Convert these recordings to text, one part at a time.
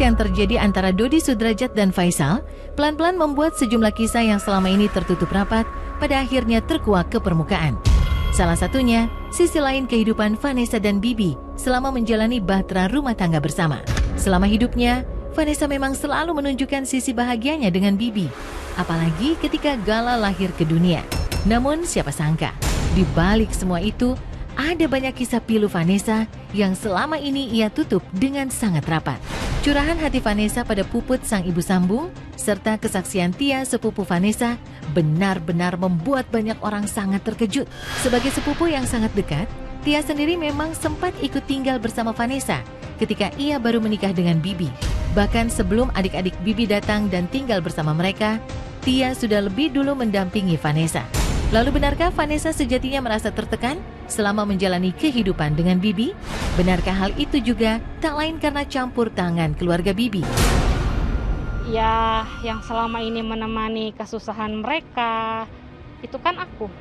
yang terjadi antara Dodi Sudrajat dan Faisal pelan-pelan membuat sejumlah kisah yang selama ini tertutup rapat pada akhirnya terkuak ke permukaan. Salah satunya, sisi lain kehidupan Vanessa dan Bibi selama menjalani bahtera rumah tangga bersama. Selama hidupnya, Vanessa memang selalu menunjukkan sisi bahagianya dengan Bibi, apalagi ketika Gala lahir ke dunia. Namun siapa sangka, di balik semua itu, ada banyak kisah pilu Vanessa yang selama ini ia tutup dengan sangat rapat. Curahan hati Vanessa pada Puput sang ibu sambung, serta kesaksian Tia sepupu Vanessa benar-benar membuat banyak orang sangat terkejut. Sebagai sepupu yang sangat dekat, Tia sendiri memang sempat ikut tinggal bersama Vanessa ketika ia baru menikah dengan Bibi. Bahkan sebelum adik-adik Bibi datang dan tinggal bersama mereka, Tia sudah lebih dulu mendampingi Vanessa. Lalu benarkah Vanessa sejatinya merasa tertekan selama menjalani kehidupan dengan Bibi? Benarkah hal itu juga tak lain karena campur tangan keluarga Bibi? Ya, yang selama ini menemani kesusahan mereka, itu kan aku.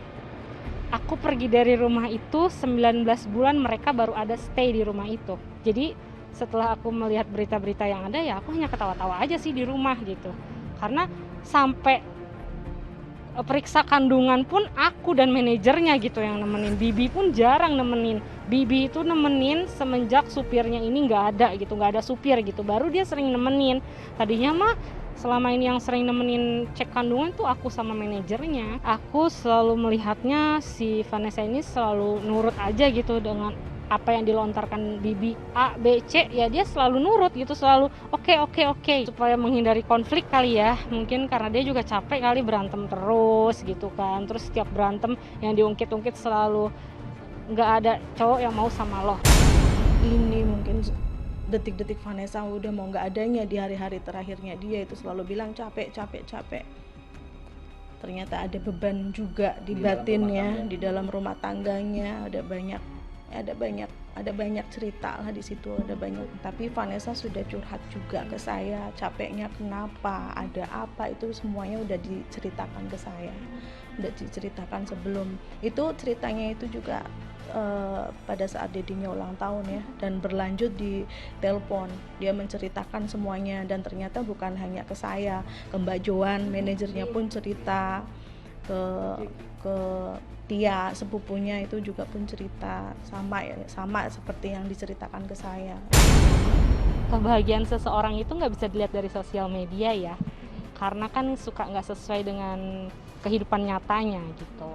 Aku pergi dari rumah itu 19 bulan mereka baru ada stay di rumah itu. Jadi setelah aku melihat berita-berita yang ada, ya aku hanya ketawa-tawa aja sih di rumah gitu. Karena sampai periksa kandungan pun aku dan manajernya gitu yang nemenin. Bibi pun jarang nemenin. Bibi itu nemenin semenjak supirnya ini nggak ada gitu, nggak ada supir gitu. Baru dia sering nemenin. Tadinya mah selama ini yang sering nemenin cek kandungan tuh aku sama manajernya. Aku selalu melihatnya si Vanessa ini selalu nurut aja gitu dengan apa yang dilontarkan Bibi A, B, C, ya dia selalu nurut gitu, selalu oke. Supaya menghindari konflik kali ya, mungkin karena dia juga capek kali berantem terus gitu kan. Terus setiap berantem yang diungkit-ungkit selalu nggak ada cowok yang mau sama lo. Ini mungkin detik-detik Vanessa udah mau nggak adanya di hari-hari terakhirnya dia itu selalu bilang capek. Ternyata ada beban juga di batinnya, di dalam rumah tangganya, ada banyak cerita lah di situ, ada banyak. Tapi Vanessa sudah curhat juga ke saya, capeknya kenapa, ada apa, itu semuanya udah diceritakan ke saya, udah diceritakan sebelum itu. Ceritanya itu juga pada saat dedinya ulang tahun ya, dan berlanjut di telepon dia menceritakan semuanya. Dan ternyata bukan hanya ke saya, ke Mbak Joan manajernya pun cerita, ke Tia sepupunya itu juga pun cerita sama seperti yang diceritakan ke saya. Kebahagiaan seseorang itu nggak bisa dilihat dari sosial media ya, karena kan suka nggak sesuai dengan kehidupan nyatanya gitu.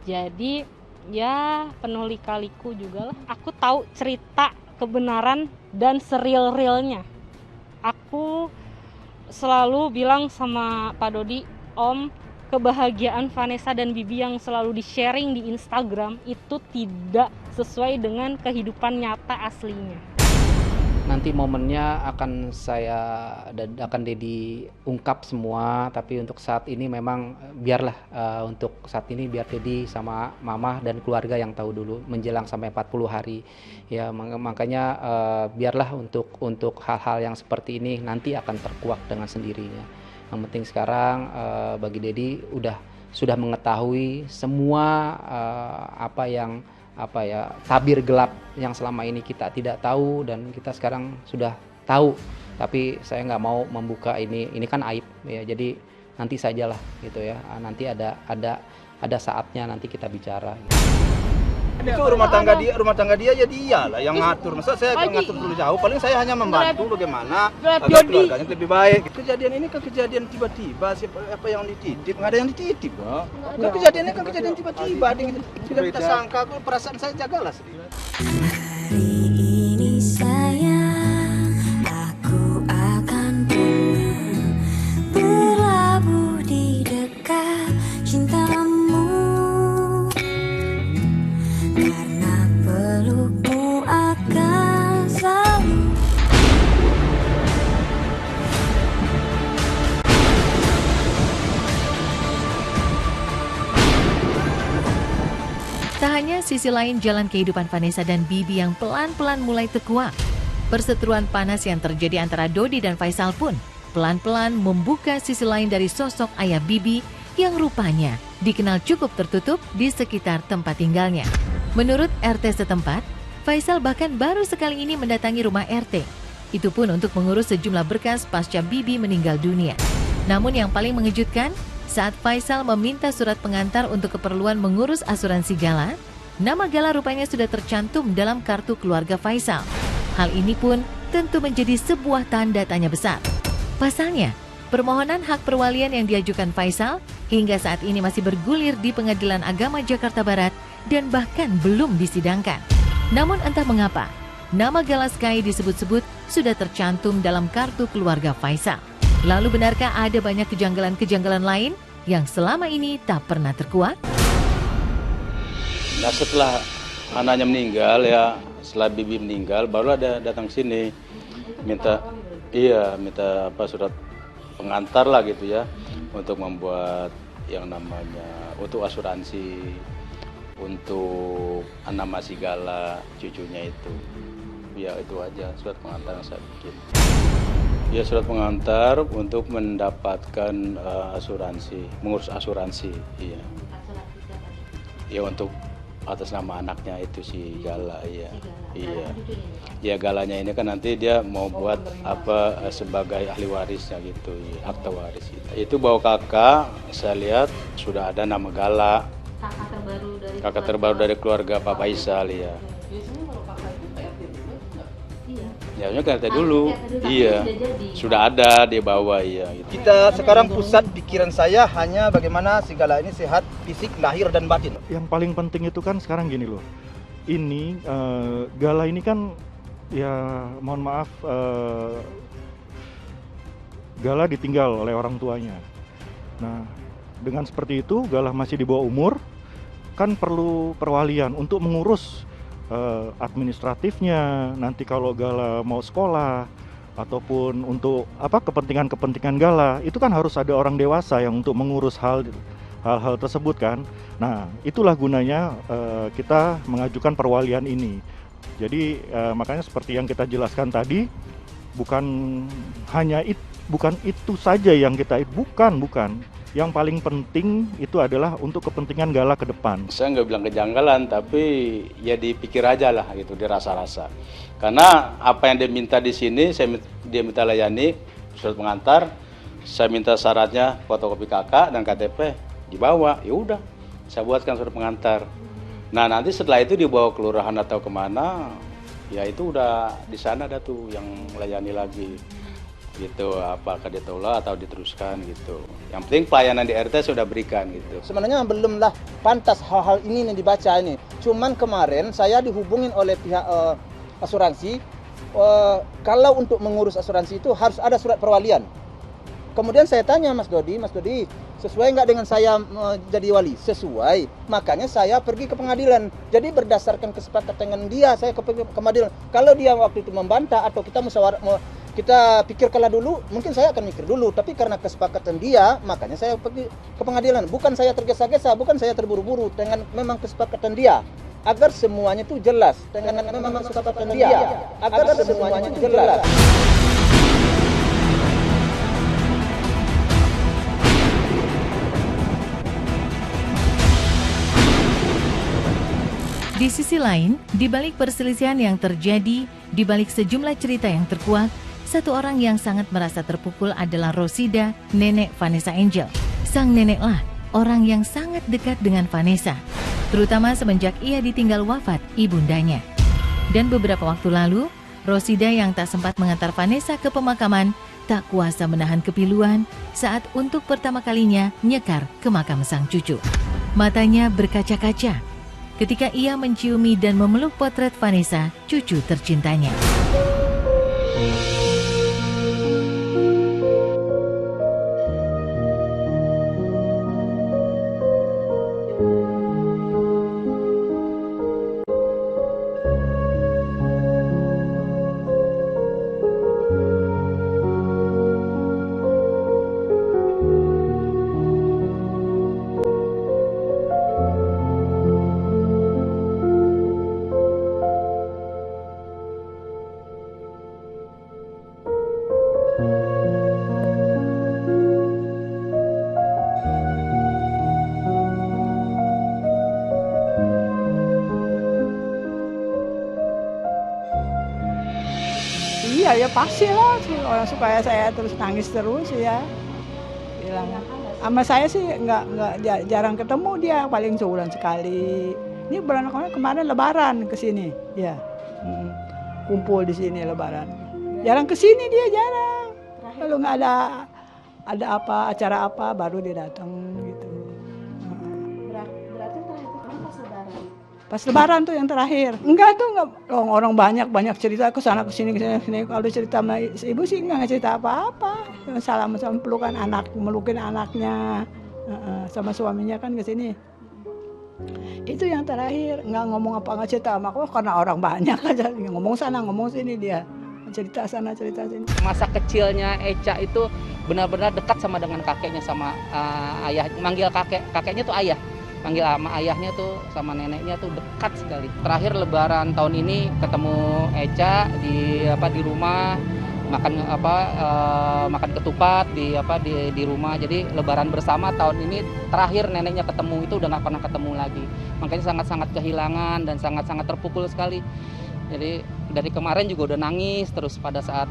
Jadi ya penuh lika-liku juga lah. Aku tahu cerita kebenaran dan seril-realnya. Aku selalu bilang sama Pak Dodi, Om, kebahagiaan Vanessa dan Bibi yang selalu di-sharing di Instagram itu tidak sesuai dengan kehidupan nyata aslinya. Nanti momennya akan Dedi ungkap semua, tapi untuk saat ini memang biarlah untuk saat ini biar Dedi sama Mama dan keluarga yang tahu dulu menjelang sampai 40 hari. Ya makanya biarlah untuk hal-hal yang seperti ini nanti akan terkuak dengan sendirinya. Yang penting sekarang bagi Dedi sudah mengetahui semua tabir gelap yang selama ini kita tidak tahu, dan kita sekarang sudah tahu. Tapi saya nggak mau membuka ini kan aib ya. Jadi nanti sajalah gitu ya. Nanti ada saatnya nanti kita bicara. Gitu. Itu rumah tangga dia ya dialah yang ngatur. Masa saya ngatur dulu jauh, paling saya hanya membantu bagaimana agar keluarganya lebih baik. Kejadian ini kan kejadian tiba-tiba, apa yang dititip, nggak ada yang dititip. Kan kejadiannya kan kejadian tiba-tiba, tidak kita sangka, perasaan saya jagalah sedikit. Hari ini sayang, aku akan pulang, berlabuh di dekat cintamu. Tak hanya sisi lain jalan kehidupan Vanessa dan Bibi yang pelan-pelan mulai terkuak. Perseteruan panas yang terjadi antara Dodi dan Faisal pun pelan-pelan membuka sisi lain dari sosok ayah Bibi yang rupanya dikenal cukup tertutup di sekitar tempat tinggalnya. Menurut RT setempat, Faisal bahkan baru sekali ini mendatangi rumah RT. Itu pun untuk mengurus sejumlah berkas pasca Bibi meninggal dunia. Namun yang paling mengejutkan, saat Faisal meminta surat pengantar untuk keperluan mengurus asuransi Gala, nama Gala rupanya sudah tercantum dalam kartu keluarga Faisal. Hal ini pun tentu menjadi sebuah tanda tanya besar. Pasalnya, permohonan hak perwalian yang diajukan Faisal hingga saat ini masih bergulir di Pengadilan Agama Jakarta Barat dan bahkan belum disidangkan. Namun entah mengapa, nama Gala Sky disebut-sebut sudah tercantum dalam kartu keluarga Faisal. Lalu benarkah ada banyak kejanggalan-kejanggalan lain yang selama ini tak pernah terkuak? Nah, setelah anaknya meninggal ya, setelah Bibi meninggal baru ada datang sini minta surat pengantar lah gitu ya, untuk membuat yang namanya untuk asuransi untuk nama si Gala cucunya itu. Ya itu aja surat pengantar yang saya bikin. Ya surat pengantar untuk mendapatkan asuransi, mengurus asuransi. Iya. Ya untuk atas nama anaknya itu si Gala, iya. Iya. Ya Galanya ini kan nanti dia mau buat apa sebagai ahli warisnya gitu, ya, akta waris gitu. Itu bawa kakak, saya lihat sudah ada nama Gala. Kakak terbaru dari keluarga Pak Faisal, ya. Ya, kan dulu, iya, sudah ada dia bawa, iya. Gitu. Kita sekarang pusat pikiran saya hanya bagaimana si Gala ini sehat fisik, lahir dan batin. Yang paling penting itu kan sekarang gini loh, ini Gala ini kan ya mohon maaf Gala ditinggal oleh orang tuanya. Nah dengan seperti itu Gala masih di bawah umur, kan perlu perwalian untuk mengurus administratifnya, nanti kalau Gala mau sekolah ataupun untuk kepentingan Gala, itu kan harus ada orang dewasa yang untuk mengurus hal-hal tersebut kan. Nah itulah gunanya kita mengajukan perwalian ini. Jadi makanya seperti yang kita jelaskan tadi, bukan itu saja yang kita bukan. Yang paling penting itu adalah untuk kepentingan Gala ke depan. Saya nggak bilang kejanggalan, tapi ya dipikir aja lah gitu, dirasa-rasa. Karena apa yang dia minta di sini, dia minta layani surat pengantar, saya minta syaratnya fotokopi kakak dan KTP, dibawa, ya udah, saya buatkan surat pengantar. Nah nanti setelah itu dibawa ke kelurahan atau kemana, ya itu udah di sana ada tuh yang melayani lagi. Gitu, apakah ditolak atau diteruskan gitu. Yang penting pelayanan di RT sudah berikan gitu. Sebenarnya belumlah pantas hal-hal ini yang dibaca ini. Cuman kemarin saya dihubungin oleh pihak asuransi, kalau untuk mengurus asuransi itu harus ada surat perwalian. Kemudian saya tanya Mas Dodi, sesuai nggak dengan saya jadi wali? Sesuai, makanya saya pergi ke pengadilan. Jadi berdasarkan kesepakatan dengan dia, saya ke pengadilan. Kalau dia waktu itu membantah atau kita kita pikirkanlah dulu, mungkin saya akan mikir dulu, tapi karena kesepakatan dia, makanya saya pergi ke pengadilan. Bukan saya tergesa-gesa, bukan saya terburu-buru, dengan memang kesepakatan dia, agar semuanya itu jelas. Dengan memang kesepakatan dia, agar semuanya itu jelas. Di sisi lain, di balik perselisihan yang terjadi, di balik sejumlah cerita yang terkuak, satu orang yang sangat merasa terpukul adalah Rosida, nenek Vanessa Angel. Sang neneklah orang yang sangat dekat dengan Vanessa, terutama semenjak ia ditinggal wafat ibundanya. Dan beberapa waktu lalu, Rosida yang tak sempat mengantar Vanessa ke pemakaman, tak kuasa menahan kepiluan saat untuk pertama kalinya nyekar ke makam sang cucu. Matanya berkaca-kaca ketika ia menciumi dan memeluk potret Vanessa, cucu tercintanya. pasti lah orang supaya saya terus nangis terus ya. Bilang sama saya sih nggak jarang ketemu dia, paling sebulan sekali. Ini bulan kemarin Lebaran ke sini, ya. Kumpul di sini Lebaran. Jarang ke sini dia, jarang. Kalau nggak ada apa acara apa baru dia datang gitu. Berarti terakhir ketemu pas Lebaran. Pas Lebaran tuh yang terakhir. Enggak tuh enggak, orang banyak cerita ke sana ke sini. Kalau cerita sama ibu sih enggak cerita apa-apa. Salam pelukan melukin anaknya. Sama suaminya kan ke sini. Itu yang terakhir, nggak ngomong nggak cerita sama aku karena orang banyak aja, ngomong sana ngomong sini dia, cerita sana cerita sini. Masa kecilnya Echa itu benar-benar dekat sama dengan kakeknya, sama ayah, manggil kakeknya tuh ayah, manggil sama ayahnya tuh sama neneknya tuh dekat sekali. Terakhir Lebaran tahun ini ketemu Echa di rumah, makan ketupat di rumah. Jadi Lebaran bersama tahun ini terakhir neneknya ketemu, itu udah nggak pernah ketemu lagi. Makanya sangat-sangat kehilangan dan sangat-sangat terpukul sekali. Jadi dari kemarin juga udah nangis terus pada saat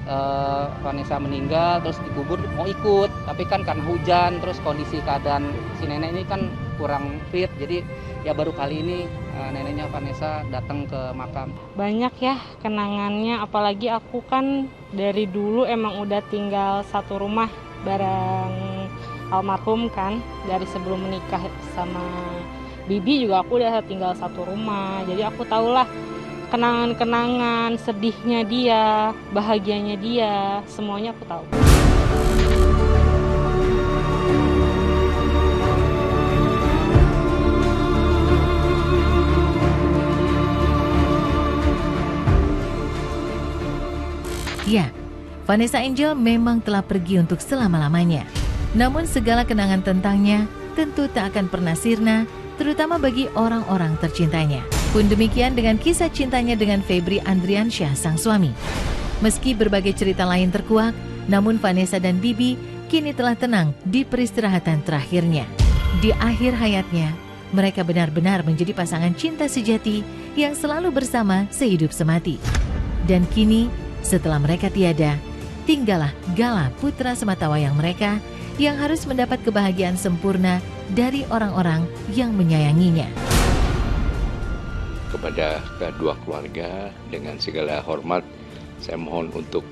Vanessa meninggal, terus dikubur mau ikut, tapi kan karena hujan, terus kondisi keadaan si nenek ini kan kurang fit, jadi ya baru kali ini neneknya Vanessa datang ke makam. Banyak ya kenangannya, apalagi aku kan dari dulu emang udah tinggal satu rumah bareng almarhum kan, dari sebelum menikah sama Bibi juga aku udah tinggal satu rumah, jadi aku tahulah kenangan-kenangan, sedihnya dia, bahagianya dia, semuanya aku tahu. Ya, Vanessa Angel memang telah pergi untuk selama-lamanya. Namun segala kenangan tentangnya tentu tak akan pernah sirna, terutama bagi orang-orang tercintanya. Pun demikian dengan kisah cintanya dengan Febri Andriansyah, sang suami. Meski berbagai cerita lain terkuak, namun Vanessa dan Bibi kini telah tenang di peristirahatan terakhirnya. Di akhir hayatnya, mereka benar-benar menjadi pasangan cinta sejati yang selalu bersama sehidup semati. Dan kini, setelah mereka tiada, tinggallah Gala, putra sematawayang mereka yang harus mendapat kebahagiaan sempurna dari orang-orang yang menyayanginya. Kepada kedua keluarga, dengan segala hormat saya mohon untuk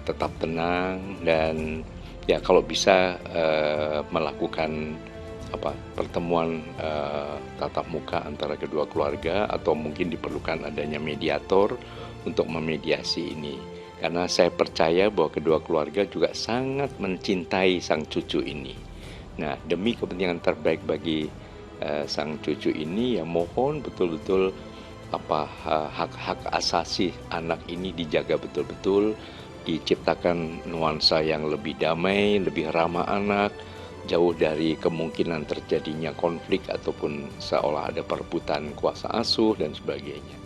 tetap tenang dan ya kalau bisa melakukan pertemuan tatap muka antara kedua keluarga, atau mungkin diperlukan adanya mediator untuk memediasi ini, karena saya percaya bahwa kedua keluarga juga sangat mencintai sang cucu ini. Nah, demi kepentingan terbaik bagi sang cucu ini, ya mohon betul-betul hak-hak asasi anak ini dijaga betul-betul, diciptakan nuansa yang lebih damai, lebih ramah anak, jauh dari kemungkinan terjadinya konflik ataupun seolah ada perebutan kuasa asuh dan sebagainya.